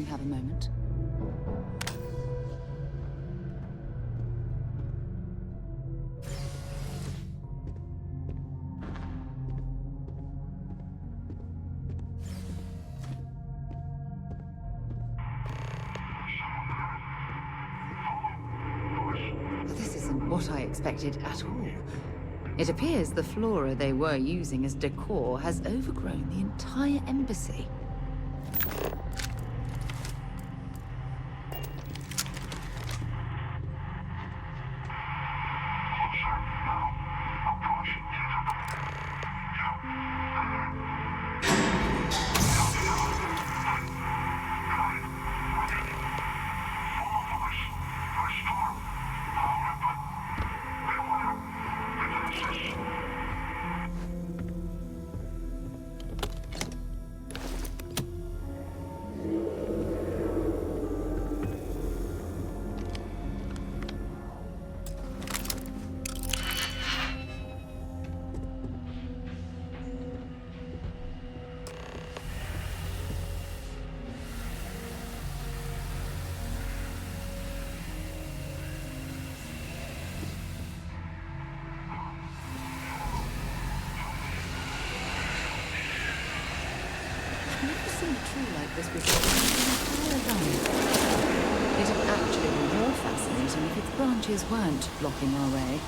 you have a moment? This isn't what I expected at all. It appears the flora they were using as decor has overgrown the entire embassy. I've never seen a tree like this before in my entire life. It'd actually be more fascinating if its branches weren't blocking our way.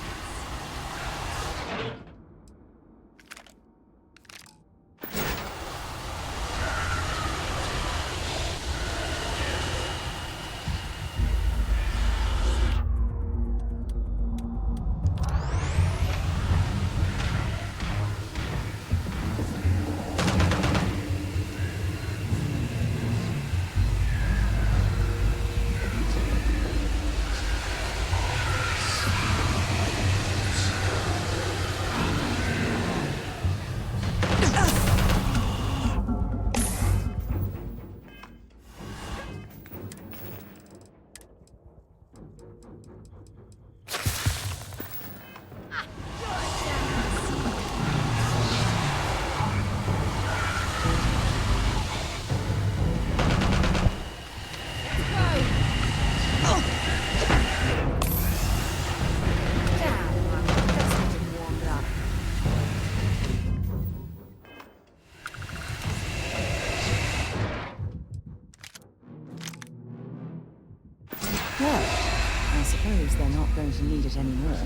Well, I suppose they're not going to need it anymore.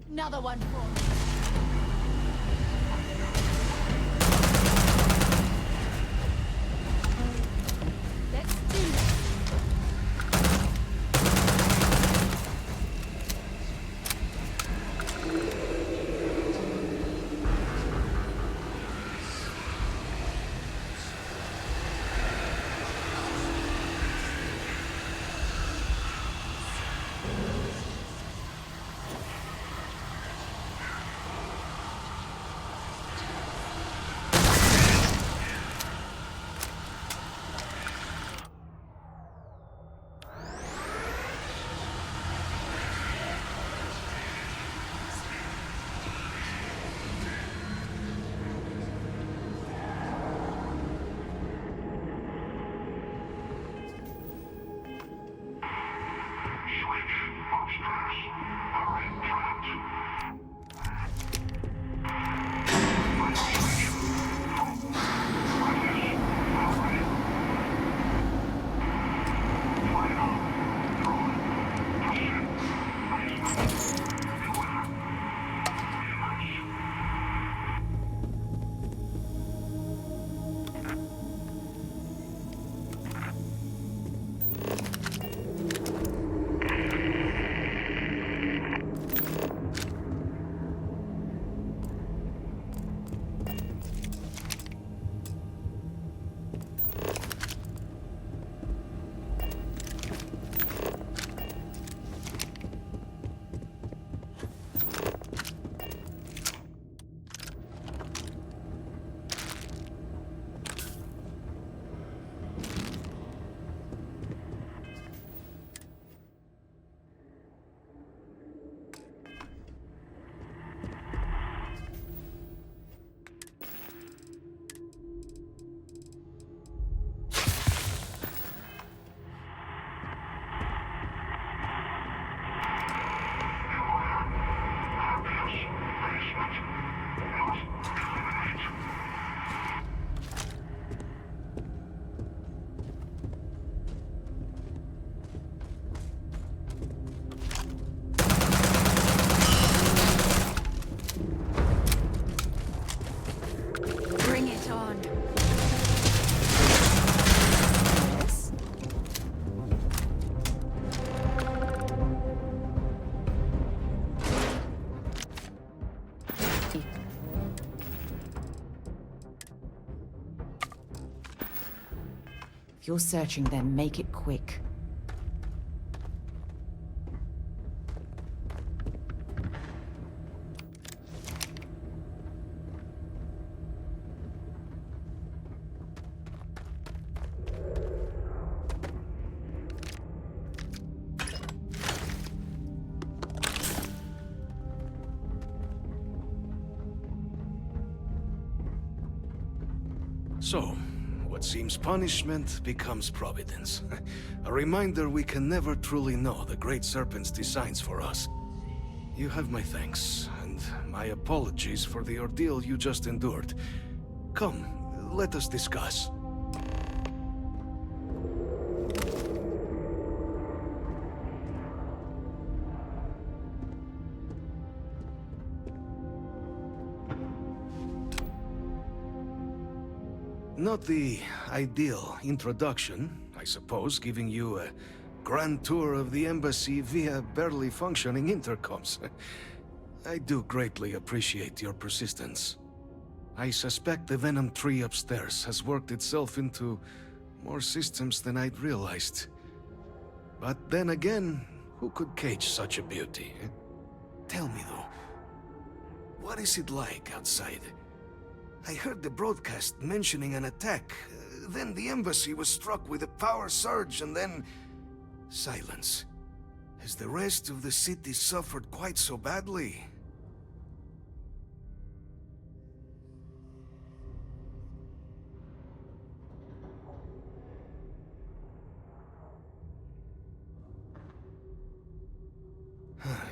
Another one for me. Let's do this. If you're searching, then make it quick. So, what seems punishment becomes providence. A reminder we can never truly know the Great Serpent's designs for us. You have my thanks, and my apologies for the ordeal you just endured. Come, let us discuss. Not the ideal introduction, I suppose, giving you a grand tour of the embassy via barely functioning intercoms. I do greatly appreciate your persistence. I suspect the Venom tree upstairs has worked itself into more systems than I'd realized. But then again, who could cage such a beauty? Tell me though, what is it like outside? I heard the broadcast mentioning an attack. Then the embassy was struck with a power surge, and then... Silence. Has the rest of the city suffered quite so badly?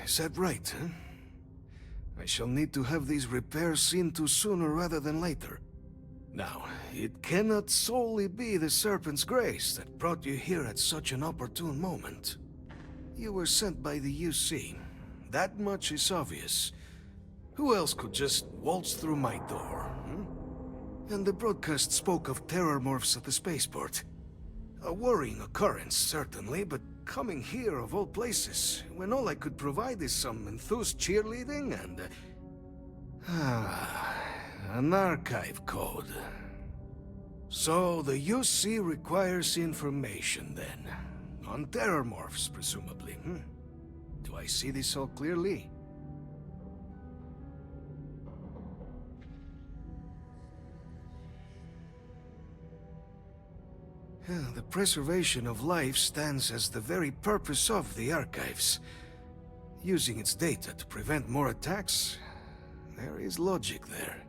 Is that right, huh? I shall need to have these repairs seen to sooner rather than later. Now, it cannot solely be the Serpent's grace that brought you here at such an opportune moment. You were sent by the UC. That much is obvious. Who else could just waltz through my door, hmm? And the broadcast spoke of terror morphs at the spaceport. A worrying occurrence, certainly, but coming here of all places, when all I could provide is some enthused cheerleading and... an archive code. So the UC requires information, then. On terror morphs, presumably, hmm? Do I see this all clearly? The preservation of life stands as the very purpose of the archives. Using its data to prevent more attacks, there is logic there.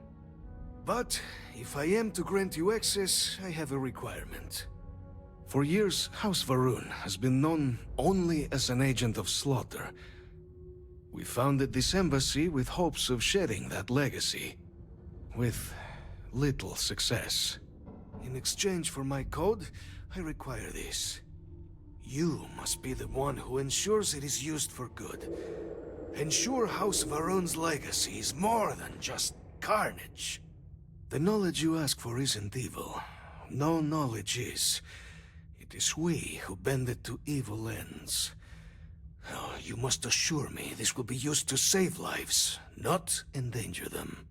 But if I am to grant you access, I have a requirement. For years, House Varun has been known only as an agent of slaughter. We founded this embassy with hopes of shedding that legacy, with little success. In exchange for my code, I require this. You must be the one who ensures it is used for good. Ensure House Varun's legacy is more than just carnage. The knowledge you ask for isn't evil. No knowledge is. It is we who bend it to evil ends. Oh, you must assure me this will be used to save lives, not endanger them.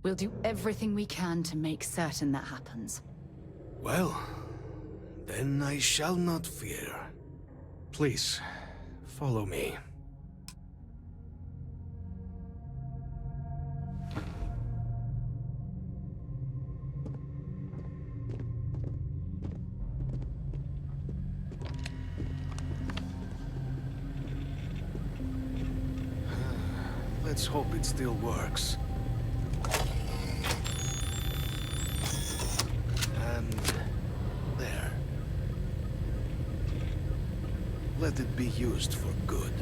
We'll do everything we can to make certain that happens. Well, then I shall not fear. Please, follow me. Let's hope it still works. And there. Let it be used for good.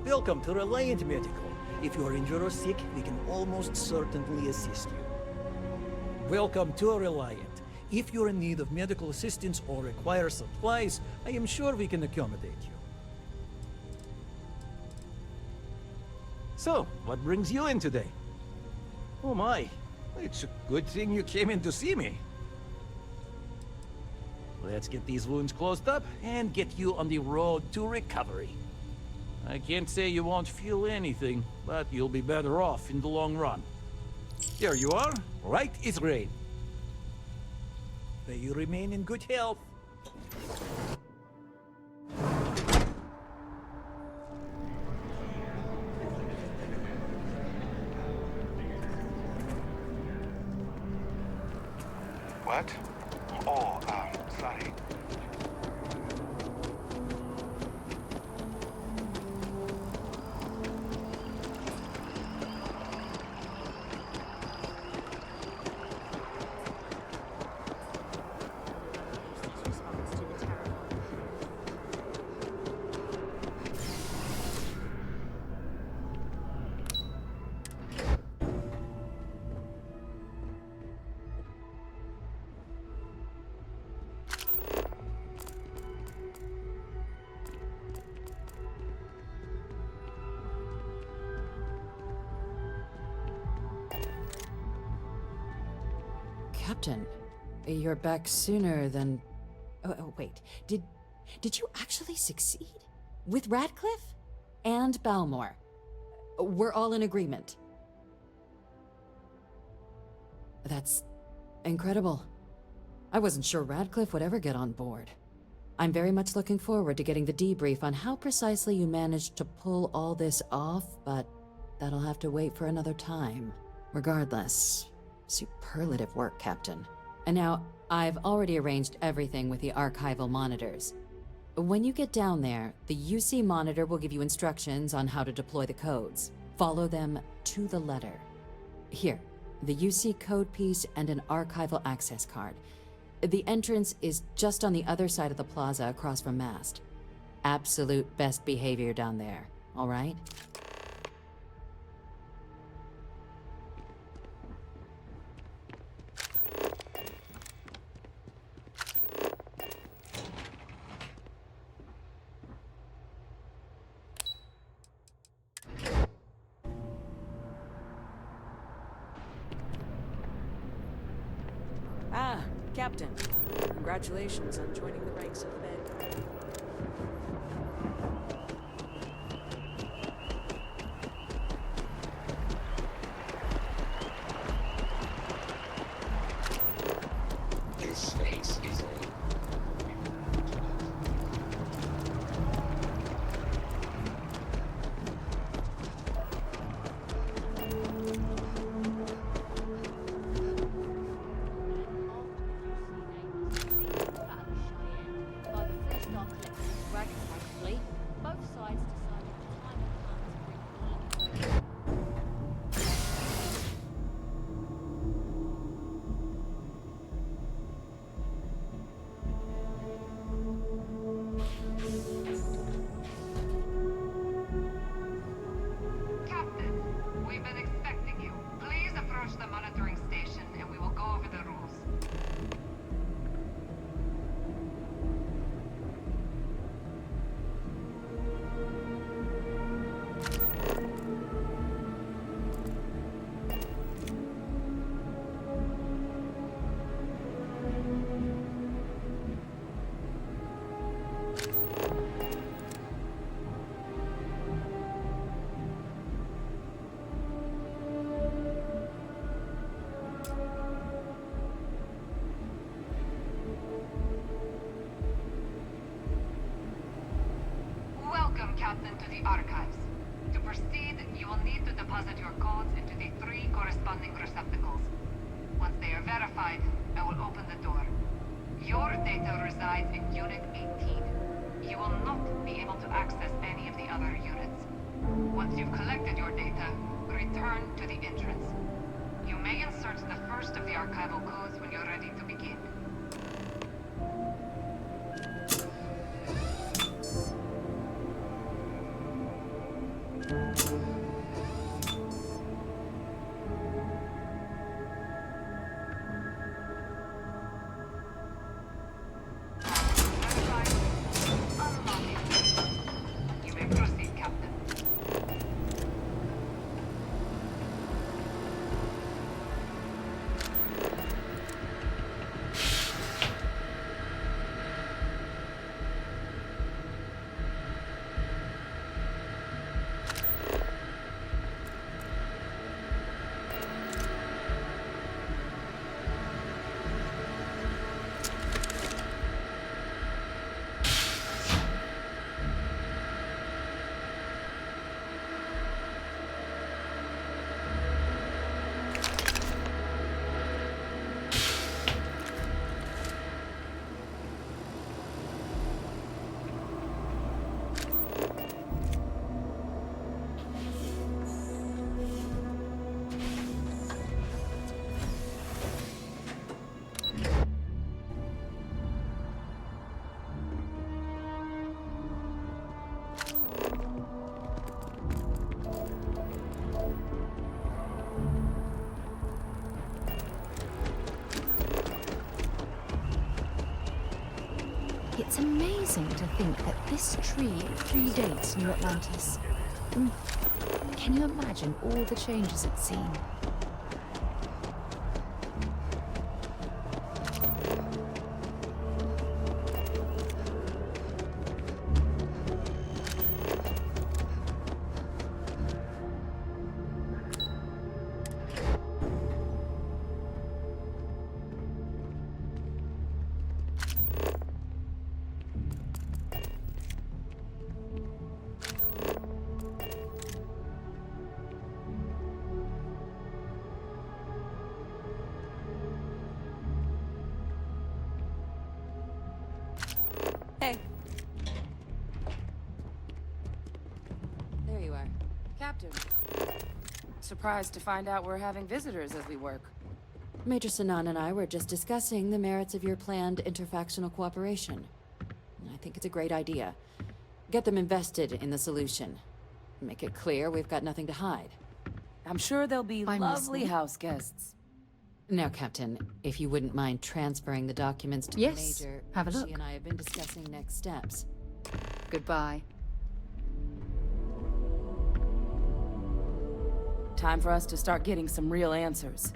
Welcome to Reliant Medical. If you are injured or sick, we can almost certainly assist you. Welcome to Reliant. If you're in need of medical assistance or require supplies, I am sure we can accommodate you. So, what brings you in today? Oh my, it's a good thing you came in to see me. Let's get these wounds closed up and get you on the road to recovery. I can't say you won't feel anything, but you'll be better off in the long run. There you are, right as rain. May you remain in good health. What? Oh, sorry. Captain, you're back sooner than... Oh, wait. Did you actually succeed? With Radcliffe? And Balmore? We're all in agreement. That's incredible. I wasn't sure Radcliffe would ever get on board. I'm very much looking forward to getting the debrief on how precisely you managed to pull all this off, but that'll have to wait for another time. Regardless, superlative work, Captain. And now, I've already arranged everything with the archival monitors. When you get down there, the UC monitor will give you instructions on how to deploy the codes. Follow them to the letter. Here, the UC code piece and an archival access card. The entrance is just on the other side of the plaza across from Mast. Absolute best behavior down there, all right? Ah, Captain. Congratulations on joining the ranks of the Vanguard. This space is Captain to the archives. To proceed, you will need to deposit your codes into the 3 corresponding receptacles. Once they are verified, I will open the door. Your data resides in Unit 18. You will not be able to access any of the other units. Once you've collected your data, return to the entrance. You may insert the first of the archival codes when you're ready to begin. It's amazing to think that this tree predates New Atlantis. Can you imagine all the changes it's seen? Hey, There you are. Captain. Surprised to find out we're having visitors as we work. Major Sinan and I were just discussing the merits of your planned interfactional cooperation. I think it's a great idea. Get them invested in the solution. Make it clear we've got nothing to hide. I'm sure they'll be I'm lovely listening. house guests. Now, Captain, if you wouldn't mind transferring the documents to Yes, the Major, have a she look. and I have been discussing next steps. Goodbye. Time for us to start getting some real answers.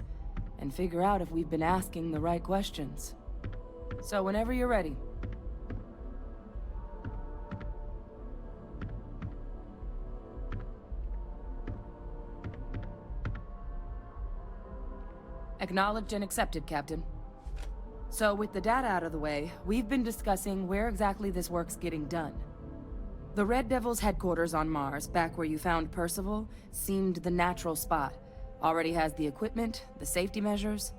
And figure out if we've been asking the right questions. So whenever you're ready. Acknowledged and accepted, Captain. So with the data out of the way, we've been discussing where exactly this work's getting done. The Red Devil's headquarters on Mars, back where you found Percival, seemed the natural spot. Already has the equipment, the safety measures.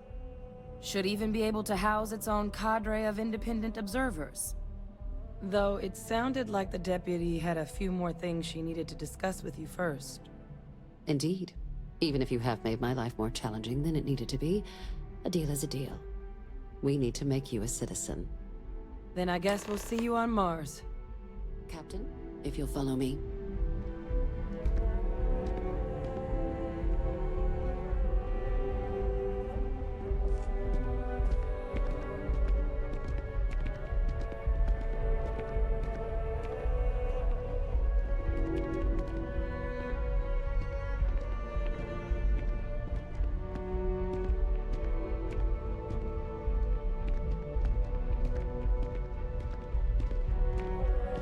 Should even be able to house its own cadre of independent observers. Though it sounded like the deputy had a few more things she needed to discuss with you first. Indeed. Even if you have made my life more challenging than it needed to be, a deal is a deal. We need to make you a citizen. Then I guess we'll see you on Mars. Captain, if you'll follow me.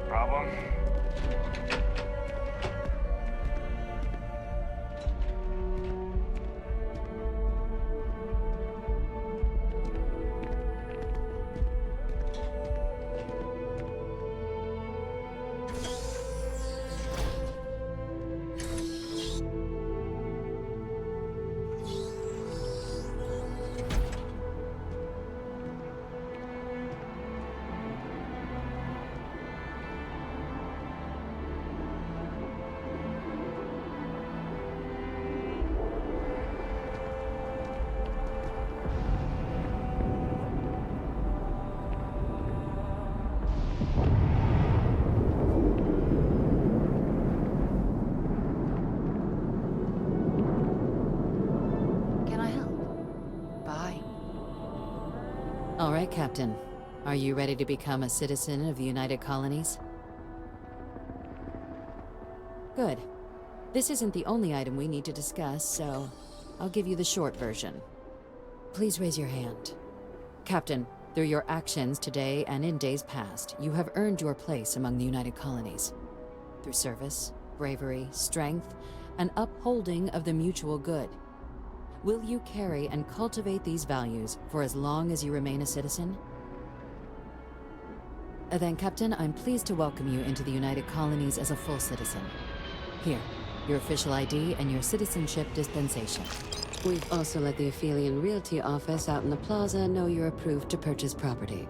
Problem? Can I help? Bye. All right, Captain. Are you ready to become a citizen of the United Colonies? Good. This isn't the only item we need to discuss, so I'll give you the short version. Please raise your hand. Captain, through your actions today and in days past, you have earned your place among the United Colonies. Through service, bravery, strength, and upholding of the mutual good. Will you carry and cultivate these values for as long as you remain a citizen? Then, Captain, I'm pleased to welcome you into the United Colonies as a full citizen. Here, your official ID and your citizenship dispensation. We've also let the Aphelion Realty office out in the plaza know you're approved to purchase property.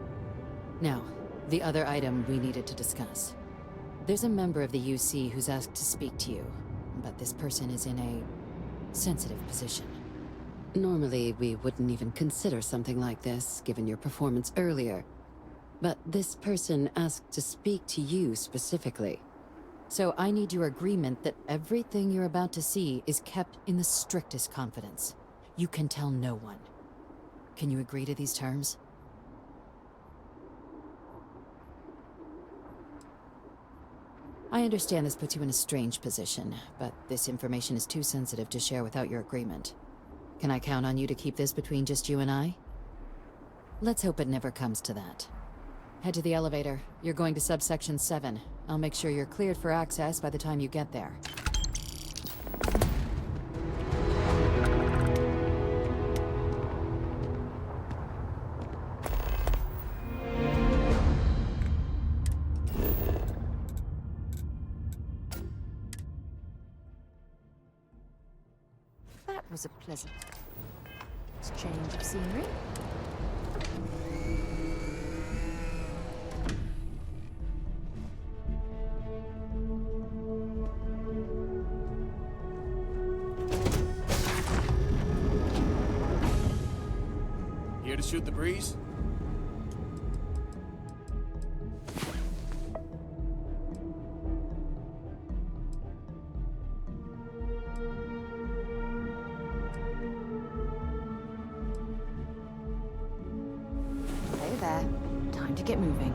Now, the other item we needed to discuss. There's a member of the UC who's asked to speak to you, but this person is in a sensitive position. Normally, we wouldn't even consider something like this, given your performance earlier. But this person asked to speak to you specifically. So I need your agreement that everything you're about to see is kept in the strictest confidence. You can tell no one. Can you agree to these terms? I understand this puts you in a strange position, but this information is too sensitive to share without your agreement. Can I count on you to keep this between just you and I? Let's hope it never comes to that. Head to the elevator. You're going to subsection 7. I'll make sure you're cleared for access by the time you get there. That was a pleasant change of scenery. Here to shoot the breeze? Hey there. Time to get moving.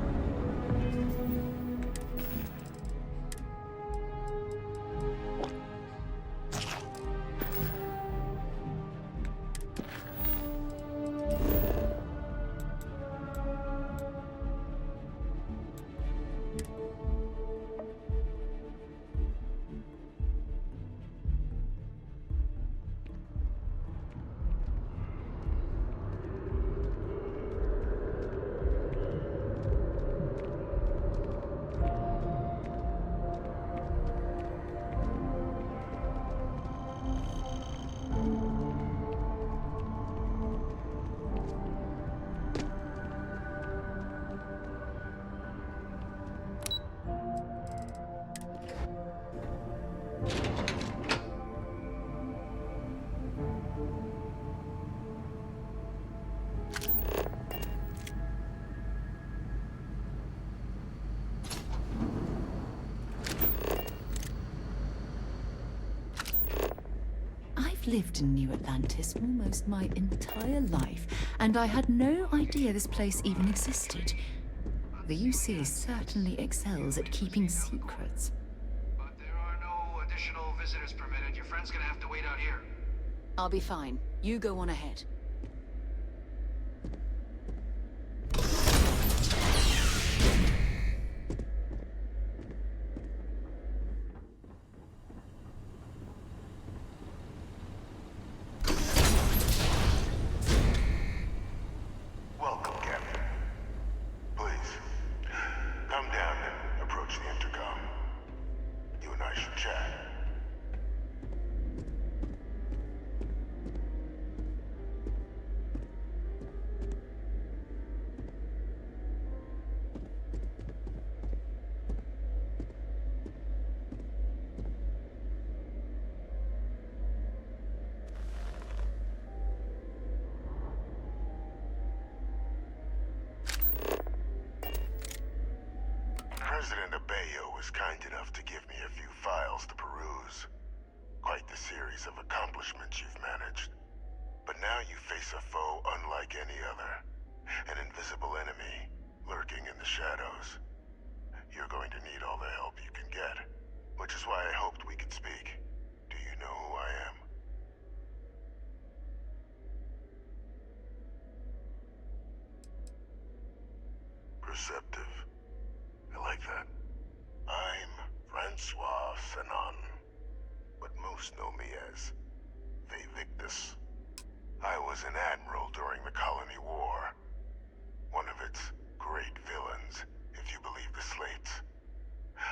Lived in New Atlantis almost my entire life, and I had no idea this place even existed. The UC certainly excels at keeping secrets. But there are no additional visitors permitted. Your friend's gonna have to wait out here. I'll be fine. You go on ahead. President Abeyo was kind enough to give me a few files to peruse. Quite the series of accomplishments you've managed. But now you face a foe unlike any other. An invisible enemy, lurking in the shadows. You're going to need all the help you can get. Which is why I hoped we could speak. Do you know who I am? Perceptive. I like that. I'm Francois Sanon, but most know me as Victus. I was an admiral during the Colony War. One of its great villains, if you believe the slates.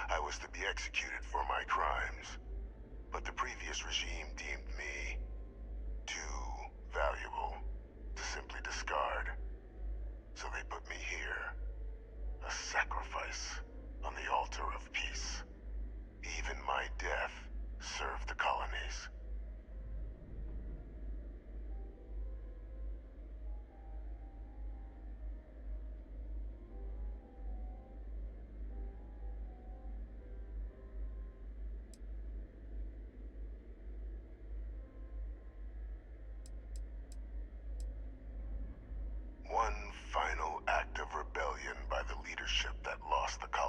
I was to be executed for my crimes, but the previous regime deemed me too valuable to simply discard. So they put me here. A sacrifice on the altar of peace. Even my death served the colonies. One final act of rebellion by the leadership that lost the colony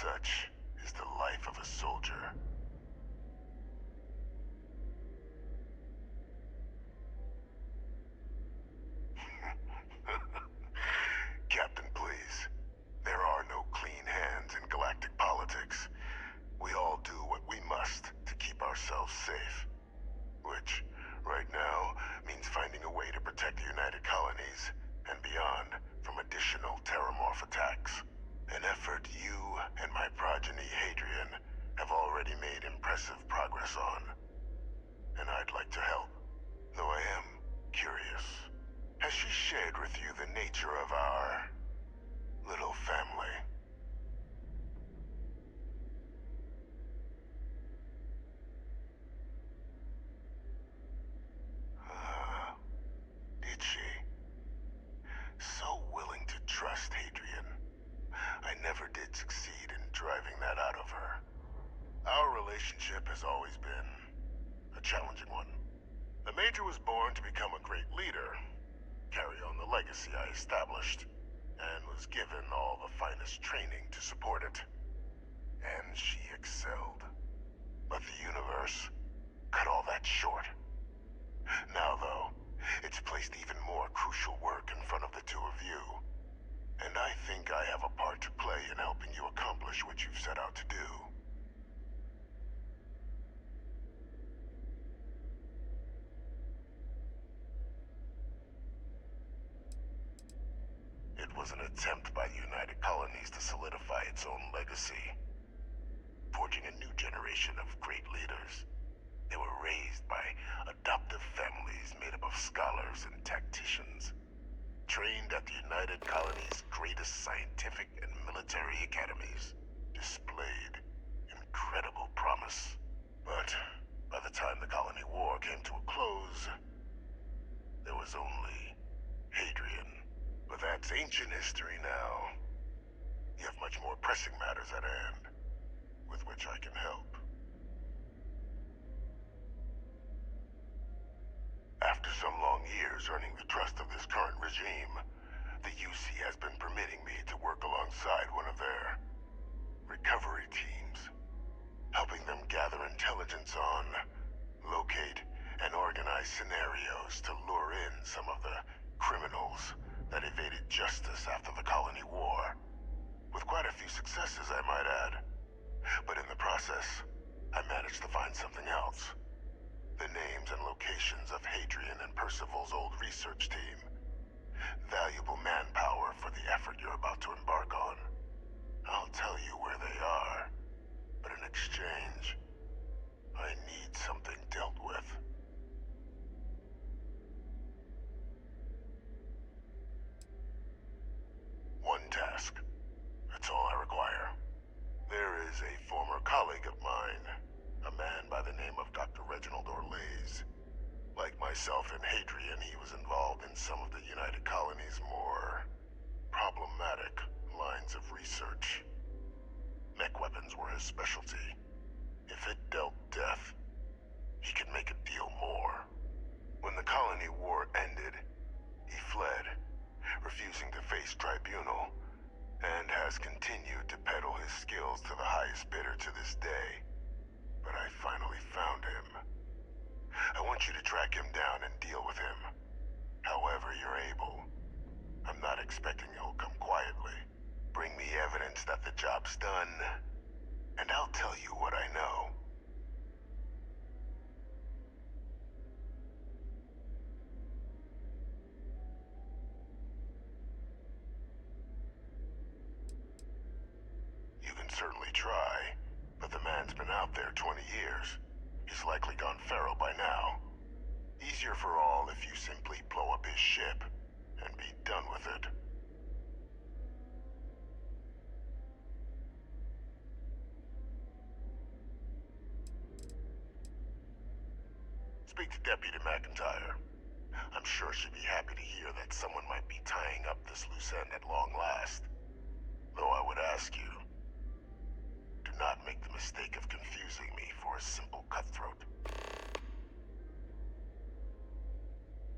such is the life of a soldier. Captain, please. There are no clean hands in galactic politics. We all do what we must to keep ourselves safe. Which, right now, means finding a way to protect the United Colonies and beyond from additional terramorph attacks. An effort you and my progeny Hadrian have already made impressive progress on. And I'd like to help, though I am curious. Has she shared with you the nature of our little family? Did she? So willing to trust Hadrian. I never did succeed in driving that out of her. Our relationship has always been a challenging one. The Major was born to become a great leader, carry on the legacy I established, and was given all the finest training to support it. And she excelled. But the universe cut all that short. Now, though, it's placed even more crucial work in front of the two of you. And I think I have a part to play in helping you accomplish what you've set out to do. It was an attempt by the United Colonies to solidify its own legacy, forging a new generation of great leaders. They were raised by adoptive families made up of scholars and tacticians, trained at the United Colonies' greatest scientific and military academies, displayed incredible promise. But by the time the Colony War came to a close, there was only Hadrian. But that's ancient history now. You have much more pressing matters at hand, with which I can help. After some long years earning the trust of this current regime, the UC has been permitting me to work alongside one of their recovery teams, helping them gather intelligence on, locate, and organize scenarios to lure in some of the criminals that evaded justice after the Colony War. With quite a few successes, I might add. But in the process, I managed to find something else. The names and locations of Hadrian and Percival's old research team. Valuable manpower for the effort you're about to embark on. I'll tell you where they are, but in exchange, I need something dealt with. One task. That's all I require. There is a former colleague of mine, a man by the name of Dr. Reginald Orlaise. Like myself and Hadrian, he was involved in some of the United Colony's more problematic lines of research. Mech weapons were his specialty. If it dealt death, he could make a deal more. When the Colony War ended, he fled, refusing to face tribunal, and has continued to peddle his skills to the highest bidder to this day. But I finally found him. I want you to track him down and deal with him, however you're able. I'm not expecting he'll come quietly. Bring me evidence that the job's done, and I'll tell you what I know. You can certainly try, but the man's been out there 20 years. He's likely gone feral by now. Easier for all if you simply blow up his ship and be done with it. Speak to Deputy McIntyre. I'm sure she'd be happy to hear that someone might be tying up this loose end at long last. Though I would ask you, do not make the mistake of confusing me for a simple cutthroat.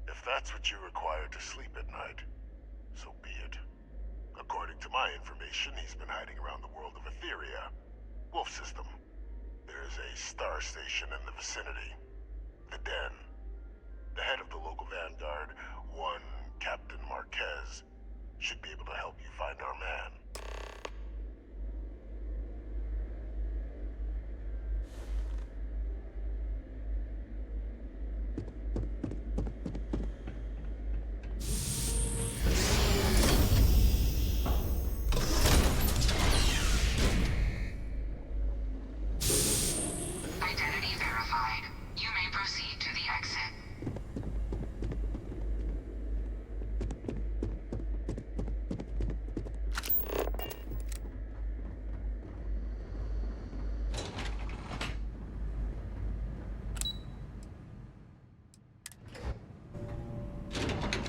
If that's what you require to sleep at night, so be it. But According to my information, he's been hiding around the world of Etheria. Wolf System. There's a star station in the vicinity. The Den. The head of the local Vanguard, one Captain Marquez, should be able to help you find our man. Identity verified. You may proceed to the exit.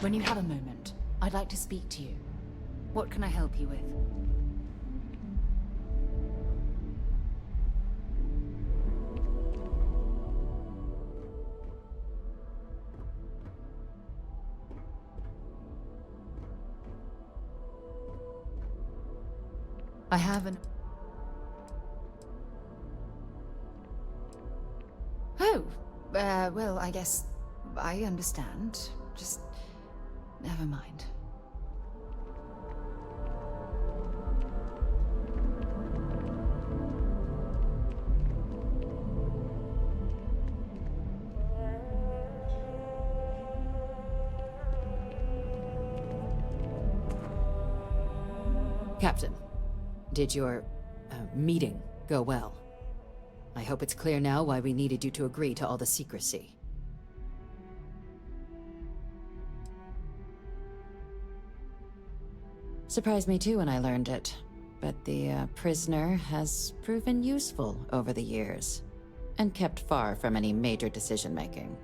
When you have a moment, I'd like to speak to you. What can I help you with? I have an... Oh, well, I guess I understand. Just never mind. Captain, did your meeting go well? I hope it's clear now why we needed you to agree to all the secrecy. Surprised me too when I learned it, but the prisoner has proven useful over the years, and kept far from any major decision-making.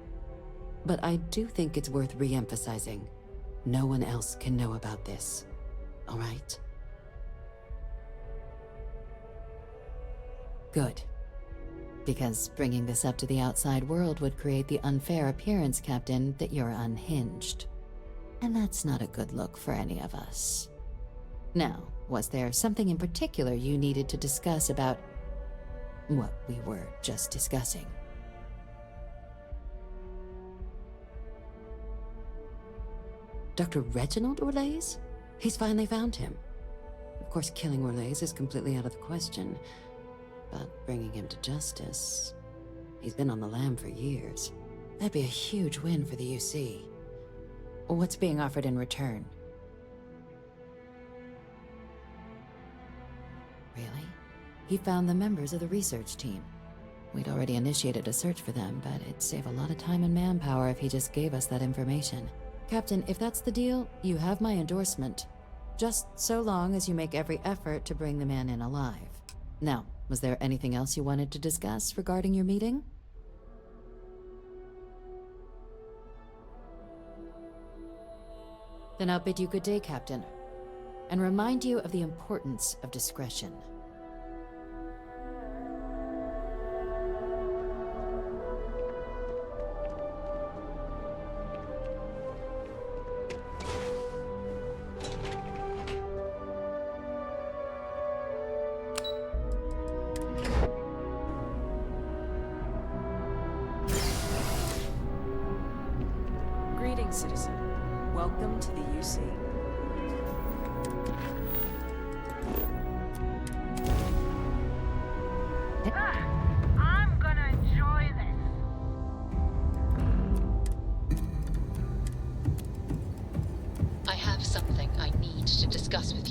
But I do think it's worth re-emphasizing. No one else can know about this, all right? Good. Because bringing this up to the outside world would create the unfair appearance, Captain, that you're unhinged. And that's not a good look for any of us. Now, was there something in particular you needed to discuss about what we were just discussing? Dr. Reginald Orlaise? He's finally found him. Of course, killing Orlaise is completely out of the question. But bringing him to justice... He's been on the lam for years. That'd be a huge win for the UC. What's being offered in return? Really? He found the members of the research team. We'd already initiated a search for them, but it'd save a lot of time and manpower if he just gave us that information. Captain, if that's the deal, you have my endorsement. Just so long as you make every effort to bring the man in alive. Now, was there anything else you wanted to discuss regarding your meeting? Then I'll bid you good day, Captain, and remind you of the importance of discretion. Greetings, citizen. Welcome to the UC. I'm gonna enjoy this. I have something I need to discuss with you.